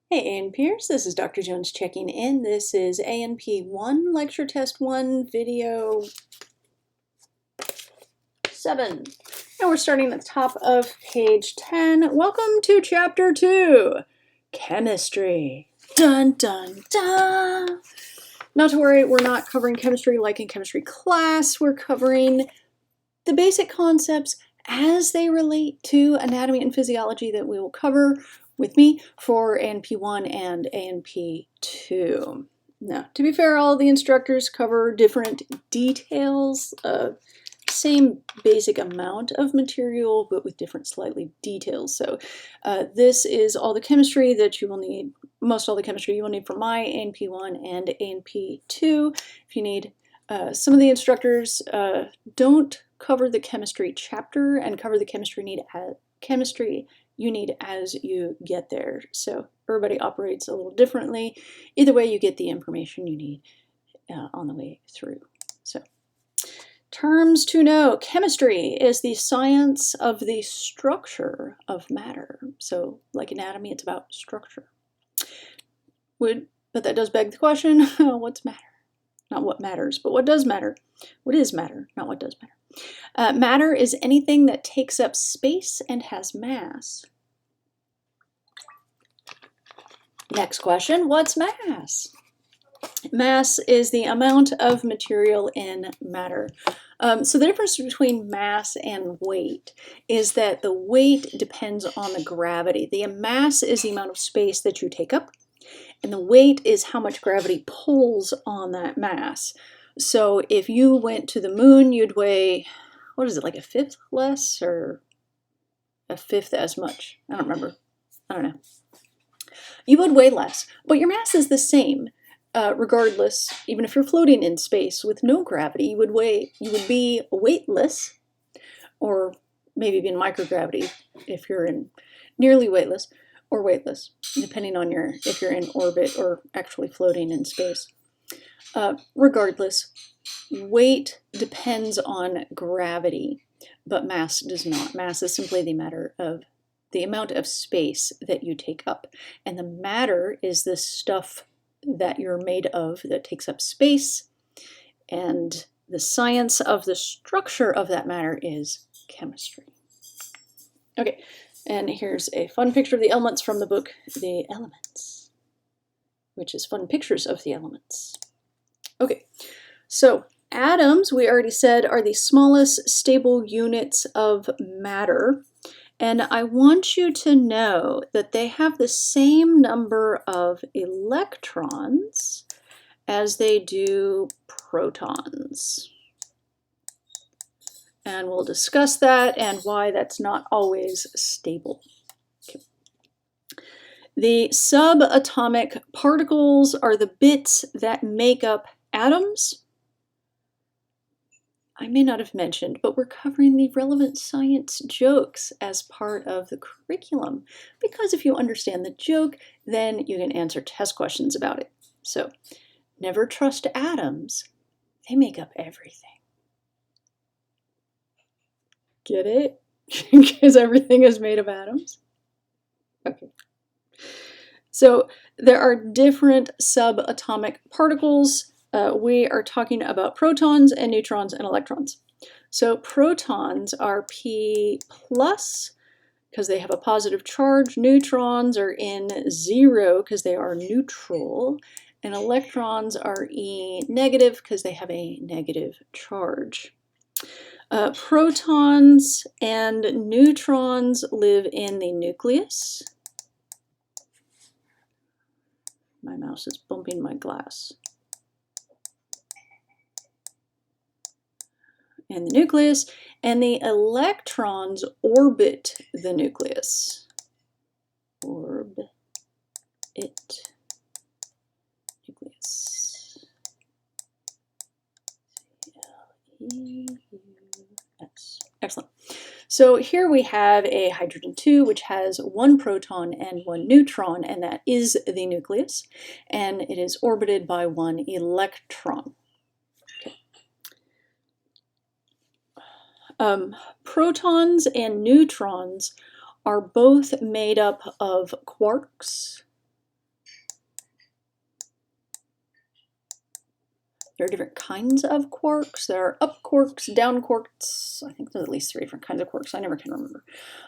Hey ANPers, this is Dr. Jones checking in. This is ANP1, Lecture Test 1, Video 7. And we're starting at the top of page 10. Welcome to Chapter 2, Chemistry. Dun dun dun! Not to worry, we're not covering chemistry like in chemistry class. We're covering the basic concepts as they relate to anatomy and physiology that we will cover with me for ANP1 and ANP2. Now, to be fair, all the instructors cover different details, same basic amount of material, but with different slightly details. So this is all the chemistry that you will need, most all the chemistry you will need for my ANP1 and ANP2. If you need, some of the instructors don't cover the chemistry chapter and cover the chemistry you need as you get there. So everybody operates a little differently. Either way, you get the information you need on the way through. So terms to know. Chemistry is the science of the structure of matter. So like anatomy, it's about structure. But that does beg the question, what's matter? Not what matters, but what does matter? What is matter, not what does matter. Matter is anything that takes up space and has mass. Next question, what's mass? Mass is the amount of material in matter. So the difference between mass and weight is that the weight depends on the gravity. The mass is the amount of space that you take up, and the weight is how much gravity pulls on that mass. So if you went to the moon, you'd weigh, what is it, like a fifth less or a fifth as much? I don't remember. I don't know. You would weigh less, but your mass is the same regardless. Even if you're floating in space with no gravity, you would be weightless, or maybe even microgravity if you're in nearly weightless, or weightless, depending on if you're in orbit or actually floating in space. Regardless, weight depends on gravity, but mass does not. Mass is simply the amount of space that you take up. And the matter is the stuff that you're made of that takes up space. And the science of the structure of that matter is chemistry. Okay, and here's a fun picture of the elements from the book, The Elements, which is fun pictures of the elements. Okay, so atoms, we already said, are the smallest stable units of matter. And I want you to know that they have the same number of electrons as they do protons. And we'll discuss that and why that's not always stable. Okay. The subatomic particles are the bits that make up atoms. I may not have mentioned, but we're covering the relevant science jokes as part of the curriculum, because if you understand the joke, then you can answer test questions about it. So never trust atoms. They make up everything. Get it? Because everything is made of atoms? Okay. So there are different subatomic particles. We are talking about protons and neutrons and electrons. So protons are P plus because they have a positive charge. Neutrons are in 0 because they are neutral. And electrons are E negative because they have a negative charge. Protons and neutrons live in the nucleus. My mouse is bumping my glass. In the nucleus, and the electrons orbit the nucleus. Orbit nucleus. L-E-U-S. Excellent. So here we have a hydrogen 2, which has 1 proton and 1 neutron, and that is the nucleus, and it is orbited by 1 electron. Protons and neutrons are both made up of quarks, There are different kinds of quarks. There are up quarks, down quarks. I think there's at least 3 different kinds of quarks. I never can remember.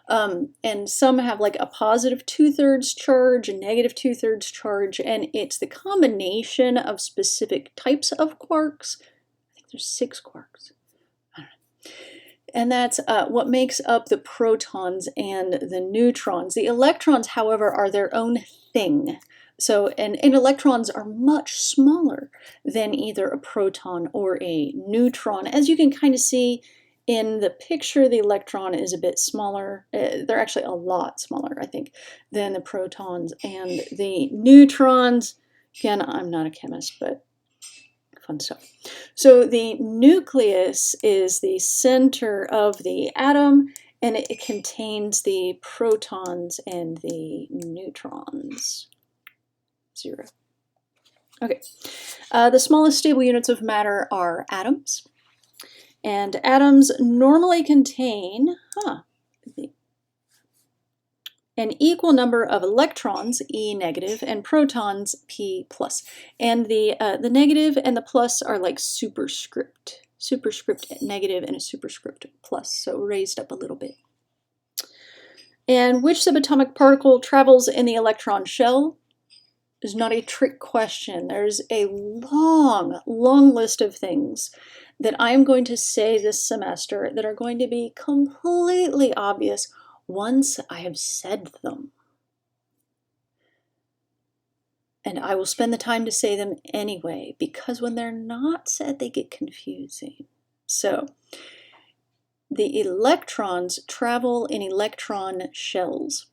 And some have like a positive 2/3 charge, a negative 2/3 charge, and it's the combination of specific types of quarks. I think there's 6 quarks. I don't know. And that's what makes up the protons and the neutrons. The electrons, however, are their own thing. So, and electrons are much smaller than either a proton or a neutron. As you can kind of see in the picture, the electron is a bit smaller. They're actually a lot smaller, I think, than the protons and the neutrons. Again, I'm not a chemist, but fun stuff. So the nucleus is the center of the atom, and it contains the protons and the neutrons. 0. Okay, the smallest stable units of matter are atoms, and atoms normally contain an equal number of electrons, E negative, and protons, P plus. And the negative and the plus are like superscript negative and a superscript plus, so raised up a little bit. And which subatomic particle travels in the electron shell? Is not a trick question. There's a long list of things that I'm going to say this semester that are going to be completely obvious once I have said them. And I will spend the time to say them anyway, because when they're not said, they get confusing. So, the electrons travel in electron shells.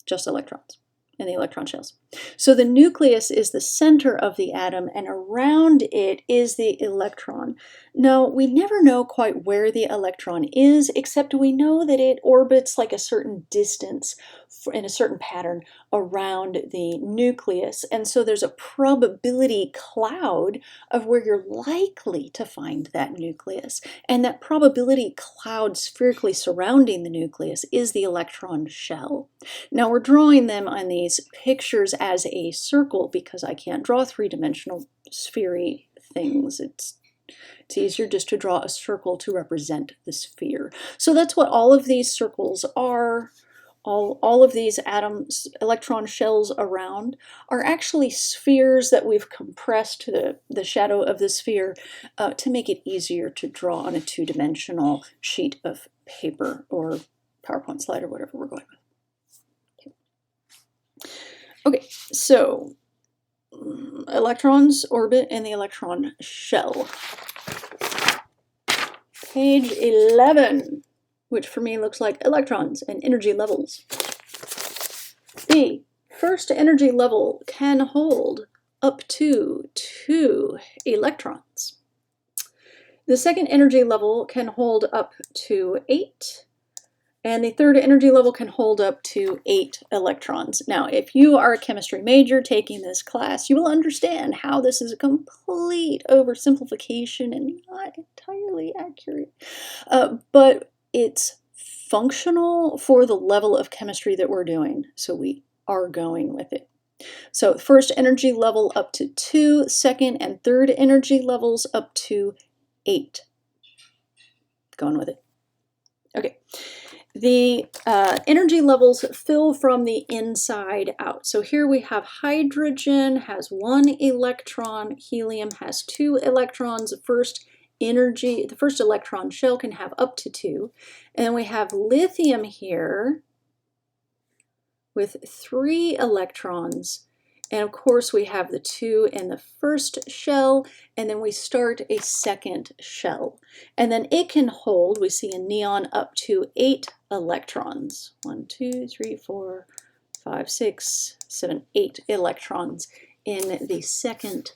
Just electrons in the electron shells. So the nucleus is the center of the atom, and around it is the electron. Now, we never know quite where the electron is, except we know that it orbits like a certain distance in a certain pattern around the nucleus. And so there's a probability cloud of where you're likely to find that nucleus. And that probability cloud spherically surrounding the nucleus is the electron shell. Now, we're drawing them on these pictures as a circle because I can't draw 3-dimensional sphere-y things. It's easier just to draw a circle to represent the sphere. So that's what all of these circles are. All of these atoms, electron shells around, are actually spheres that we've compressed to the shadow of the sphere to make it easier to draw on a 2-dimensional sheet of paper or PowerPoint slide or whatever we're going with. Okay, so electrons orbit in the electron shell. Page 11, which for me looks like electrons and energy levels. The first energy level can hold up to 2 electrons. The second energy level can hold up to 8. And the third energy level can hold up to 8 electrons. Now, if you are a chemistry major taking this class, you will understand how this is a complete oversimplification and not entirely accurate. But it's functional for the level of chemistry that we're doing, so we are going with it. So first energy level up to 2, second and third energy levels up to 8. Going with it. Okay. The energy levels fill from the inside out. So here we have hydrogen has 1 electron, helium has 2 electrons. The first electron shell can have up to 2. And then we have lithium here with 3 electrons. And of course we have the 2 in the first shell, and then we start a second shell. And then it can hold, we see in neon, up to 8 electrons. 1, 2, 3, 4, 5, 6, 7, 8 electrons in the second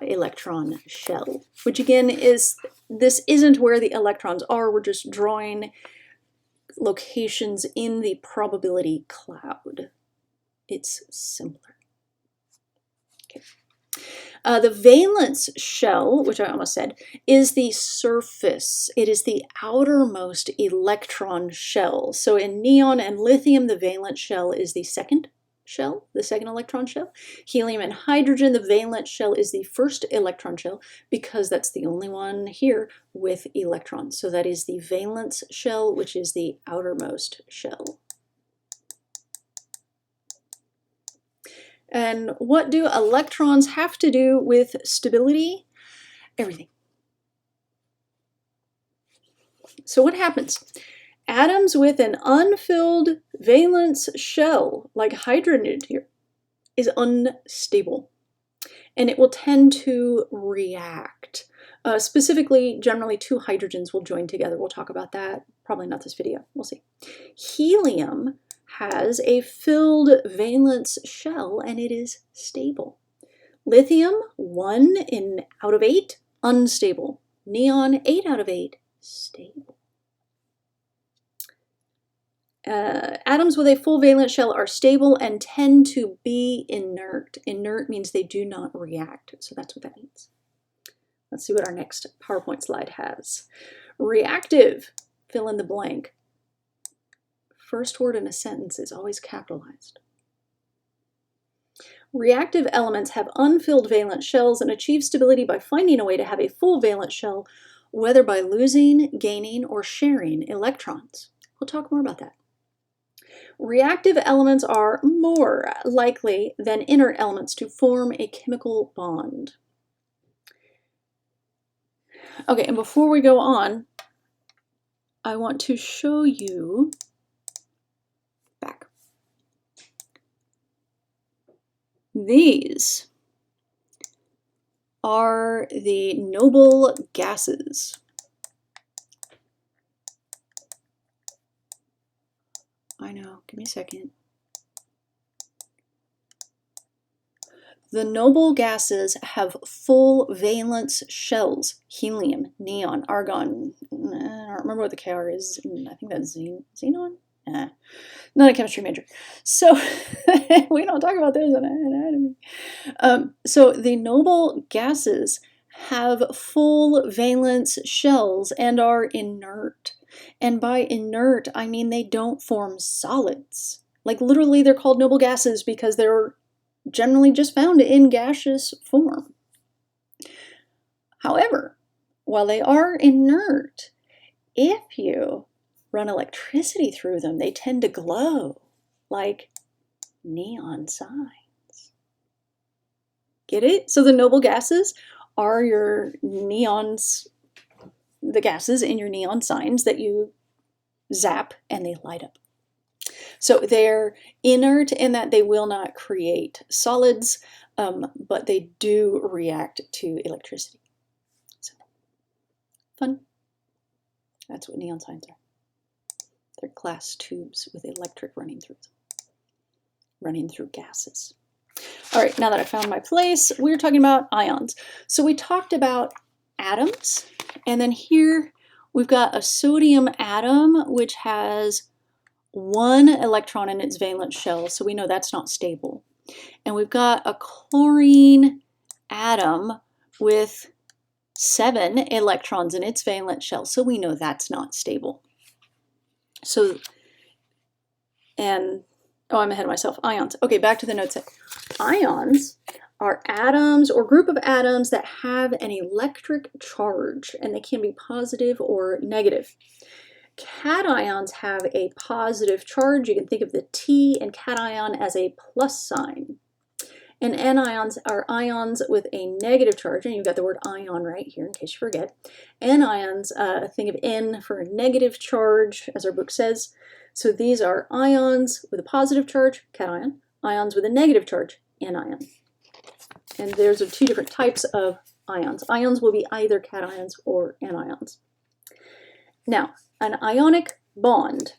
electron shell. Which again this isn't where the electrons are, we're just drawing locations in the probability cloud. It's simpler. Okay. The valence shell, which I almost said, is the surface. It is the outermost electron shell. So in neon and lithium, the valence shell is the second. shell, the second electron shell. Helium and hydrogen, the valence shell, is the first electron shell because that's the only one here with electrons. So that is the valence shell, which is the outermost shell. And what do electrons have to do with stability? Everything. So what happens? Atoms with an unfilled valence shell, like hydrogen here, is unstable. And it will tend to react. Specifically, generally 2 hydrogens will join together. We'll talk about that. Probably not this video. We'll see. Helium has a filled valence shell, and it is stable. Lithium, 1 out of 8, unstable. Neon, 8 out of 8, stable. Atoms with a full valence shell are stable and tend to be inert. Inert means they do not react, so that's what that means. Let's see what our next PowerPoint slide has. Reactive, fill in the blank. First word in a sentence is always capitalized. Reactive elements have unfilled valence shells and achieve stability by finding a way to have a full valence shell, whether by losing, gaining, or sharing electrons. We'll talk more about that. Reactive elements are more likely than inert elements to form a chemical bond. Okay, and before we go on, I want to show you back. These are the noble gases. I know, give me a second. The noble gases have full valence shells. Helium, neon, argon. I don't remember what the KR is. I think that's xenon? Not a chemistry major. So we don't talk about those in anatomy. So the noble gases have full valence shells and are inert. And by inert, I mean they don't form solids. Like literally they're called noble gases because they're generally just found in gaseous form. However, while they are inert, if you run electricity through them, they tend to glow like neon signs. Get it? So the noble gases are your neons, the gases in your neon signs that you zap and they light up. So they're inert in that they will not create solids, but they do react to electricity. So, fun. That's what neon signs are. They're glass tubes with electric running through them, running through gases. All right, now that I found my place, we're talking about ions. So we talked about atoms, and then here we've got a sodium atom, which has 1 electron in its valence shell, so we know that's not stable. And we've got a chlorine atom with 7 electrons in its valence shell, so we know that's not stable. So, and, oh, I'm ahead of myself. Ions. Okay, back to the note set. Ions are atoms or group of atoms that have an electric charge, and they can be positive or negative. Cations have a positive charge. You can think of the T in cation as a plus sign. And anions are ions with a negative charge, and you've got the word ion right here in case you forget. Anions, think of N for a negative charge, as our book says. So these are ions with a positive charge, cation, ions with a negative charge, anion. And there's 2 different types of ions. Ions will be either cations or anions. Now, an ionic bond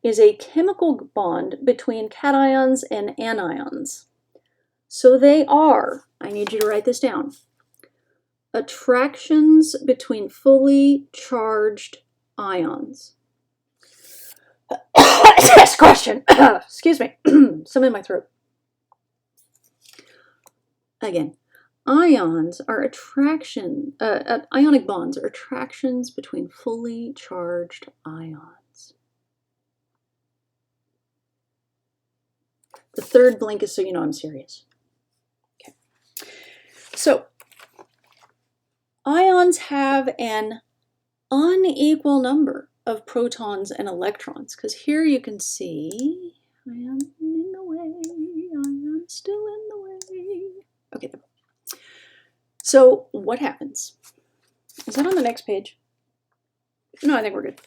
is a chemical bond between cations and anions. So they are, I need you to write this down, attractions between fully charged ions. Test question. Excuse me. Some in my throat. Again, ions are ionic bonds are attractions between fully charged ions. The third blink is so you know I'm serious. Okay. So ions have an unequal number of protons and electrons, because here you can see I am in the way, I am still in the way. Okay, so what happens? Is that on the next page? No, I think we're good.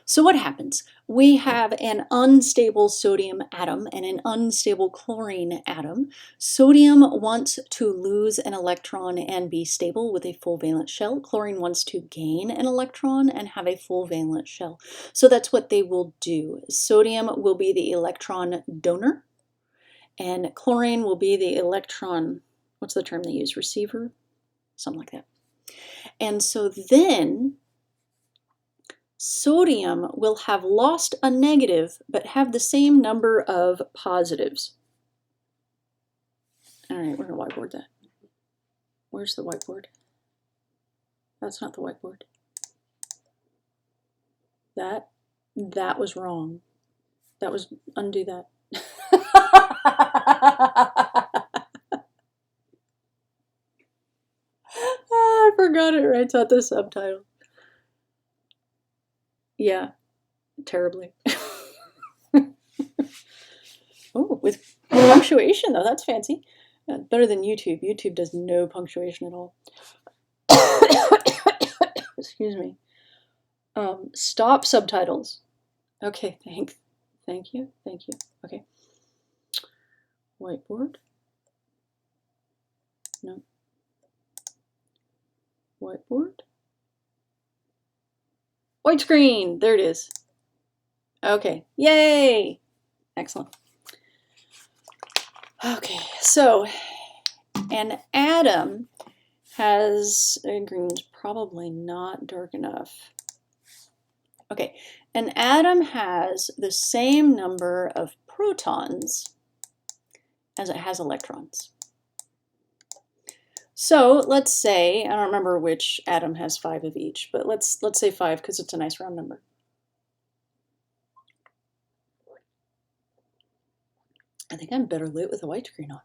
So what happens? We have an unstable sodium atom and an unstable chlorine atom. Sodium wants to lose an electron and be stable with a full valence shell. Chlorine wants to gain an electron and have a full valence shell. So that's what they will do. Sodium will be the electron donor, and chlorine will be the electron, what's the term they use, receiver? Something like that. And so then sodium will have lost a negative but have the same number of positives. All right, we're going to whiteboard that. Where's the whiteboard? That's not the whiteboard. That was wrong. That was, undo that. I forgot it writes out the subtitle. Yeah, terribly. Oh, with punctuation though, that's fancy. Better than YouTube. YouTube does no punctuation at all. Excuse me. Stop subtitles. Okay, thank you. Okay. Whiteboard. No. Whiteboard. White screen. There it is. Okay. Yay! Excellent. Okay, so an atom has, green's probably not dark enough. Okay, an atom has the same number of protons as it has electrons. So let's say, I don't remember which atom has 5 of each, but let's say 5 because it's a nice round number. I think I'm better lit with a white screen on.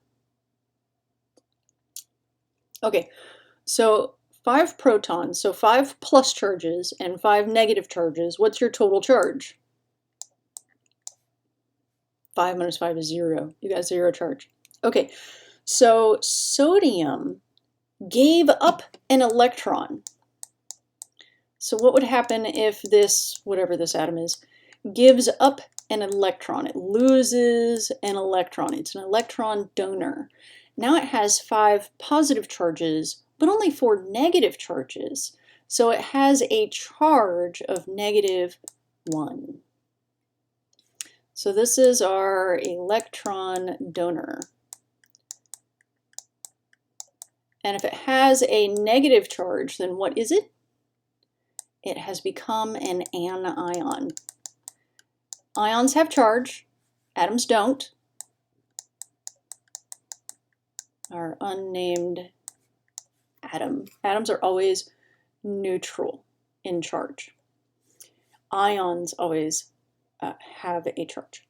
Okay, so 5 protons, so 5 plus charges and 5 negative charges. What's your total charge? 5 minus 5 is 0. You got 0 charge. Okay, so sodium gave up an electron. So what would happen if this, whatever this atom is, gives up an electron? It loses an electron. It's an electron donor. Now it has 5 positive charges, but only 4 negative charges. So it has a charge of -1. So this is our electron donor. And if it has a negative charge, then what is it? It has become an anion. Ions have charge, atoms don't. Our unnamed atom. Atoms are always neutral in charge. Ions always have a charge.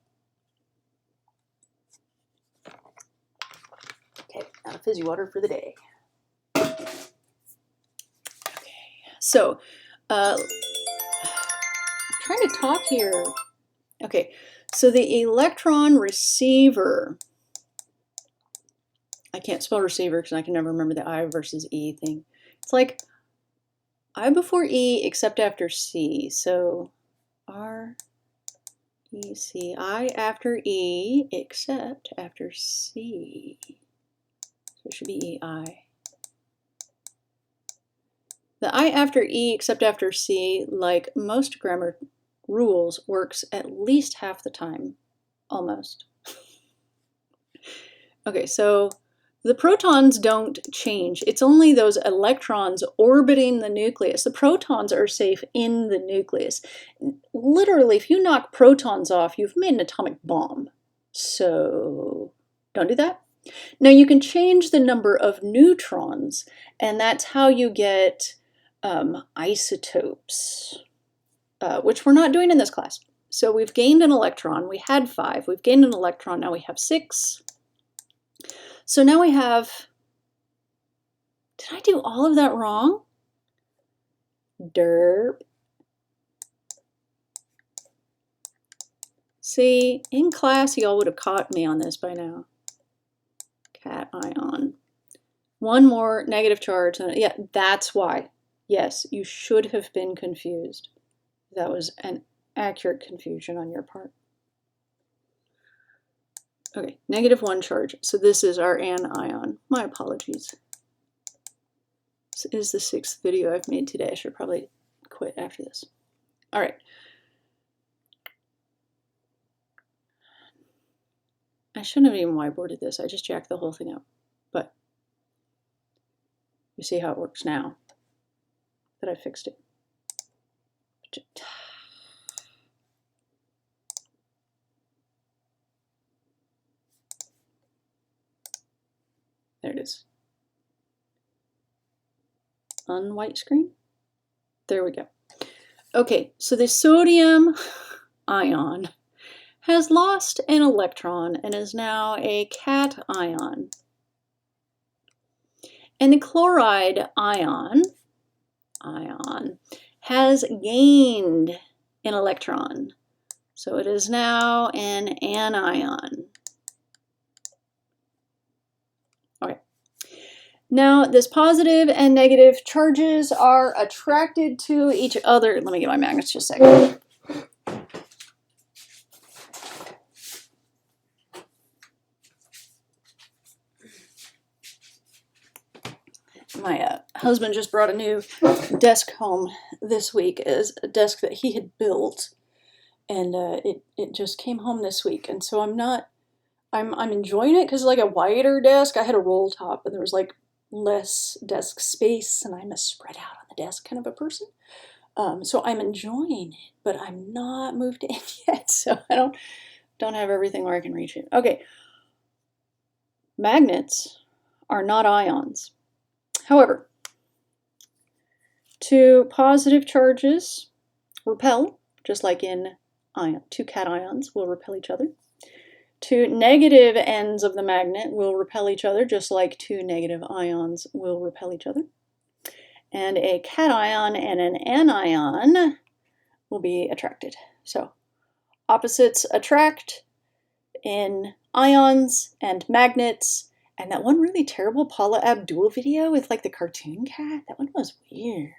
Okay, out of fizzy water for the day. Okay, so I'm trying to talk here. Okay, so the electron receiver, I can't spell receiver because I can never remember the I versus E thing. It's like I before E except after C. So R, E, C. I after E except after C. So it should be E, I. The I after E except after C, like most grammar rules, works at least half the time. Almost. Okay, so the protons don't change. It's only those electrons orbiting the nucleus. The protons are safe in the nucleus. Literally, if you knock protons off, you've made an atomic bomb. So don't do that. Now you can change the number of neutrons, and that's how you get isotopes, which we're not doing in this class. So we've gained an electron. We had 5. We've gained an electron. Now we have 6. So now we have, did I do all of that wrong? Derp. See, in class, y'all would have caught me on this by now. Cation. One more negative charge. Yeah, that's why. Yes, you should have been confused. That was an accurate confusion on your part. Okay, -1 charge. So this is our anion. My apologies. This is the 6th video I've made today. I should probably quit after this. All right. I shouldn't have even whiteboarded this. I just jacked the whole thing up. But you see how it works now that I fixed it. There it is. Unwhite screen. There we go. Okay, so the sodium ion has lost an electron and is now a cation. And the chloride ion has gained an electron. So it is now an anion. Now, this positive and negative charges are attracted to each other. Let me get my magnets just a second. My husband just brought a new desk home this week. As a desk that he had built, and it just came home this week. And so I'm enjoying it because it's like a wider desk. I had a roll top, and there was like less desk space, and I'm a spread out on the desk kind of a person. So I'm enjoying it, but I'm not moved in yet, so I don't have everything where I can reach it. Okay, magnets are not ions. However, two positive charges repel, just like in ion. Two cations will repel each other. Two negative ends of the magnet will repel each other, just like two negative ions will repel each other. And a cation and an anion will be attracted. So opposites attract in ions and magnets. And that one really terrible Paula Abdul video with like the cartoon cat, that one was weird.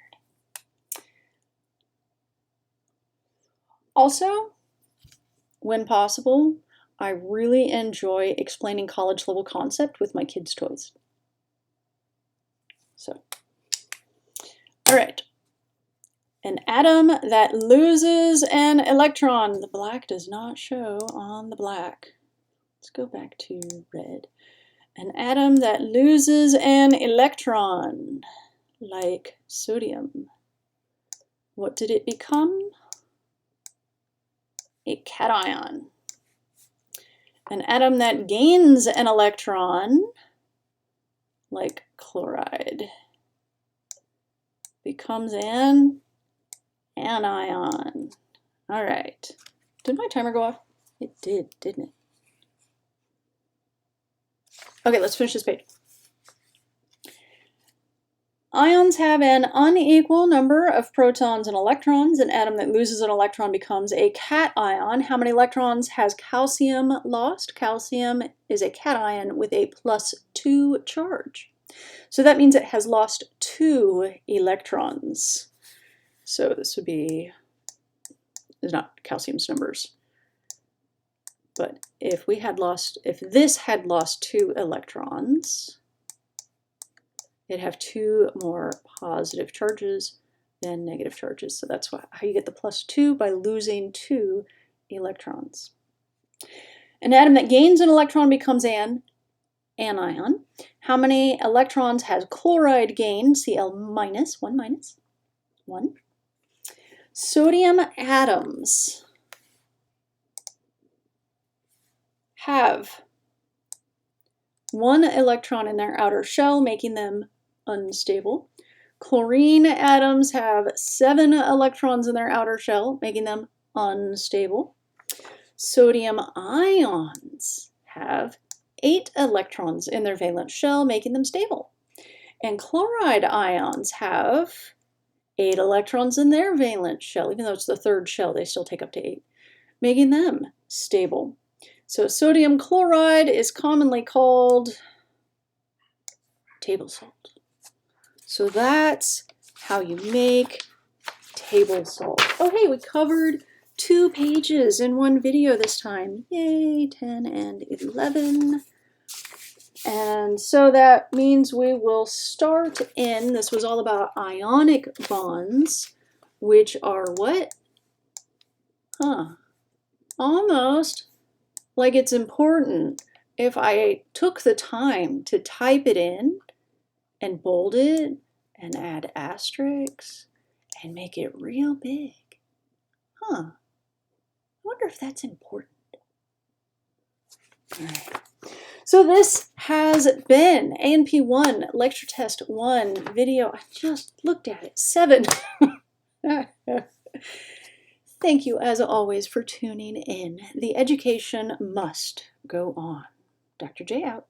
Also, when possible, I really enjoy explaining college level concept with my kids' toys. So, all right. An atom that loses an electron. The black does not show on the black. Let's go back to red. An atom that loses an electron, like sodium. What did it become? A cation. An atom that gains an electron, like chloride, becomes an anion. All right. Did my timer go off? It did, didn't it? Okay, let's finish this page. Ions have an unequal number of protons and electrons. An atom that loses an electron becomes a cation. How many electrons has calcium lost? Calcium is a cation with a +2 charge. So that means it has lost 2 electrons. So this would be, it's not calcium's numbers. But if this had lost 2 electrons, it'd have 2 more positive charges than negative charges. So that's how you get the +2, by losing 2 electrons. An atom that gains an electron becomes an anion. How many electrons has chloride gained? Cl-, 1. Sodium atoms have 1 electron in their outer shell, making them unstable. Chlorine atoms have 7 electrons in their outer shell, making them unstable. Sodium ions have 8 electrons in their valence shell, making them stable. And chloride ions have 8 electrons in their valence shell. Even though it's the third shell, they still take up to 8, making them stable. So sodium chloride is commonly called table salt. So that's how you make table salt. Oh, hey, we covered 2 pages in one video this time. Yay, 10 and 11. And so that means we will start in, this was all about ionic bonds, which are what? Almost like it's important if I took the time to type it in and bold it and add asterisks and make it real big. I wonder if that's important. All right. So this has been A&P 1, Lecture Test 1 video. I just looked at it, 7. Thank you, as always, for tuning in. The education must go on. Dr. J out.